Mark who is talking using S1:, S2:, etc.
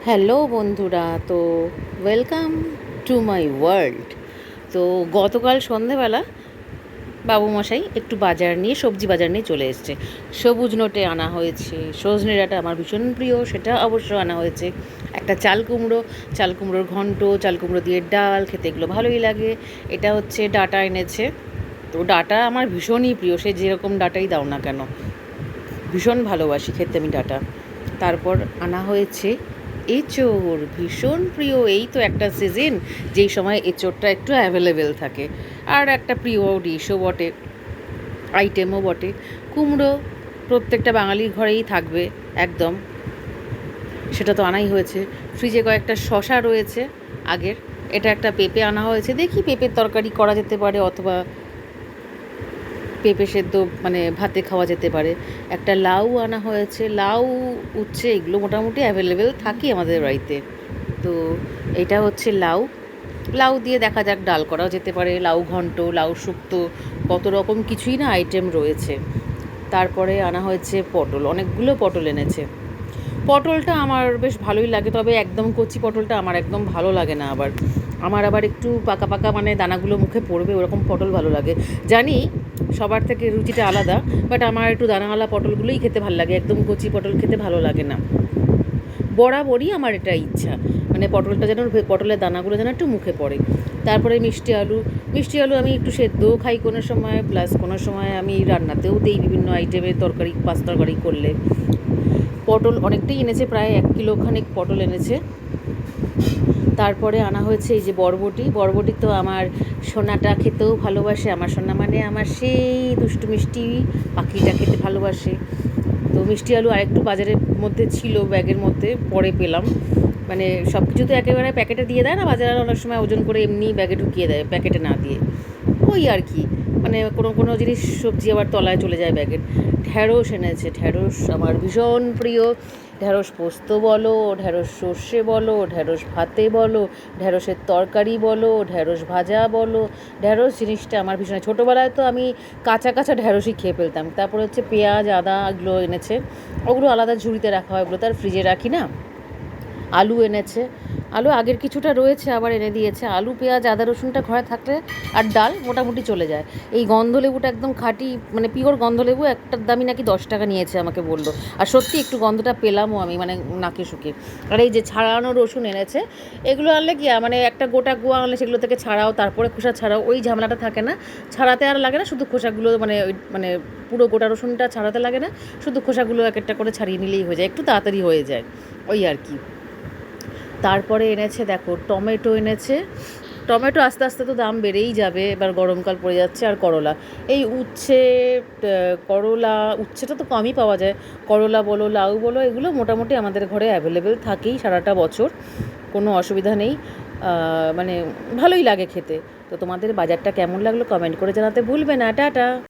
S1: Hello বন্ধুরা, তো welcome to my world. তো গতকাল সন্ধেবেলা বাবুমশাই একটু সবজি বাজার নিয়ে চলে এসছে। সবুজ নোটে আনা হয়েছে সজনে ডাঁটা, আমার ভীষণ প্রিয়, সেটা অবশ্য আনা হয়েছে। একটা চাল কুমড়োর ঘন্ট, চাল কুমড়ো দিয়ে ডাল, খেতে এগুলো ভালোই লাগে। এটা হচ্ছে ডাঁটা এনেছে। তো ডাঁটা আমার ভীষণই প্রিয়, সে যেরকম ডাঁটাই দাও না কেন, ভীষণ ভালোবাসি খেতে আমি ডাঁটা। তারপর আনা হয়েছে এঁচোড়, ভীষণ প্রিয়। এই তো একটা সিজন যেই সময় এঁচোড়টা একটু অ্যাভেলেবেল থাকে, আর একটা প্রিয় ডিশও বটে, আইটেমও বটে। কুমড়ো প্রত্যেকটা বাঙালির ঘরেই থাকবে একদম, সেটা তো আনাই হয়েছে। ফ্রিজে কয়েকটা শশা রয়েছে আগের। এটা একটা পেঁপে আনা হয়েছে, দেখি পেঁপের তরকারি করা যেতে পারে, অথবা পেঁপে সেদ্ধ মানে ভাতে খাওয়া যেতে পারে। একটা লাউ আনা হয়েছে, লাউ, উচ্ছে এগুলো মোটামুটি অ্যাভেলেবেল থাকে আমাদের বাড়িতে। তো এটা হচ্ছে লাউ, লাউ দিয়ে দেখা যাক ডাল করাও যেতে পারে, লাউ ঘন্ট, লাউ শুক্তো, কত রকম কিছুই না আইটেম রয়েছে। তারপরে আনা হয়েছে পটল, অনেকগুলো পটল এনেছে। পটলটা আমার বেশ ভালোই লাগে, তবে একদম কচি পটলটা আমার একদম ভালো লাগে না। আমার আবার একটু পাকা পাকা, মানে দানাগুলো মুখে পড়বে ওরকম পটল ভালো লাগে। জানি সবার থেকে রুচিটা আলাদা, বাট আমার একটু দানাওয়ালা পটলগুলোই খেতে ভালো লাগে, একদম কচি পটল খেতে ভালো লাগে না। বরাবরই আমার এটা ইচ্ছা, মানে পটলটা যেন, পটলের দানাগুলো যেন একটু মুখে পড়ে। তারপরে মিষ্টি আলু আমি একটু সেদ্ধও খাই কোনো সময়, প্লাস কোনো সময় আমি রান্নাতেও দিই বিভিন্ন আইটেমের তরকারি, পাঁচ তরকারি করলে। পটল অনেকটাই এনেছে, প্রায় 1 কিলো খানিক পটল এনেছে। তারপরে আনা হয়েছে এই যে বরবটি তো আমার সোনাটা খেতেও ভালোবাসে, আমার সোনা মানে আমার সেই দুষ্টু মিষ্টি পাখিটা খেতে ভালোবাসে। তো মিষ্টি আলু আরেকটু বাজারের মধ্যে ছিল, ব্যাগের মধ্যে, পরে পেলাম। মানে সব কিছু তো একেবারে প্যাকেটে দিয়ে দেয় না, বাজারে অনেক সময় ওজন করে এমনি ব্যাগে ঢুকিয়ে দেয় প্যাকেটে না দিয়ে, ওই আর কি। মানে কোনো কোনো জিনিস, সবজি আবার তলায় চলে যায় ব্যাগের। ঢ্যাঁড়স এনেছে, ঢ্যাঁড়স আমার ভীষণ প্রিয়। ঢ্যাঁড়স পোস্ত বলো, ঢ্যাঁড়স সর্ষে বলো, ঢ্যাঁড়স ভাতে বলো, ঢ্যাঁড়সের তরকারি বলো, ঢ্যাঁড়স ভাজা বলো, ঢ্যাঁড়স জিনিসটা আমার ভীষণ। ছোটোবেলায় তো আমি কাঁচা কাঁচা ঢ্যাঁড়সই খেয়ে ফেলতাম। তারপরে হচ্ছে পেঁয়াজ, আদা এগুলো এনেছে, ওগুলো আলাদা ঝুড়িতে রাখা হয়, ওগুলো তো আর ফ্রিজে রাখি না। আলু এনেছে, আলু আগের কিছুটা রয়েছে, আবার এনে দিয়েছে। আলু, পেঁয়াজ, আদা, রসুনটা ঘরে থাকলে আর ডাল মোটামুটি চলে যায়। এই গন্ধলেবুটা একদম খাঁটি, মানে পিওর গন্ধলেবু, একটার দামই নাকি 10 টাকা নিয়েছে আমাকে বললো। আর সত্যি একটু গন্ধটা পেলামও আমি, মানে নাকে শুকে। আর এই যে ছাড়ানো রসুন এনেছে, এগুলো আনলে কি মানে একটা গোটা গুয়া আনলে সেগুলো থেকে ছাড়াও, তারপরে খোসা ছাড়াও, ওই ঝামেলাটা থাকে না। ছাড়াতে আর লাগে না, শুধু খোসাগুলো মানে ওই মানে পুরো গোটা রসুনটা ছাড়াতে লাগে না, শুধু খোসাগুলো এক একটা করে ছাড়িয়ে নিলেই হয়ে যায়, একটু তাড়াতাড়ি হয়ে যায়, ওই আর কি। তারপরে এনেছে দেখো টমেটো এনেছে। টমেটো আস্তে আস্তে তো দাম বেড়েই যাবে, এবার গরমকাল পড়ে যাচ্ছে। আর করলা, এই উচ্ছে, উচ্ছেটা তো কমই পাওয়া যায়। করলা বলো, লাউ বলো, এগুলো মোটামুটি আমাদের ঘরে অ্যাভেলেবেল থাকেই সারাটা বছর, কোনো অসুবিধা নেই। মানে ভালোই লাগে খেতে। তো তোমাদের বাজারটা কেমন লাগলো কমেন্ট করে জানাতে ভুলবে না। টাটা।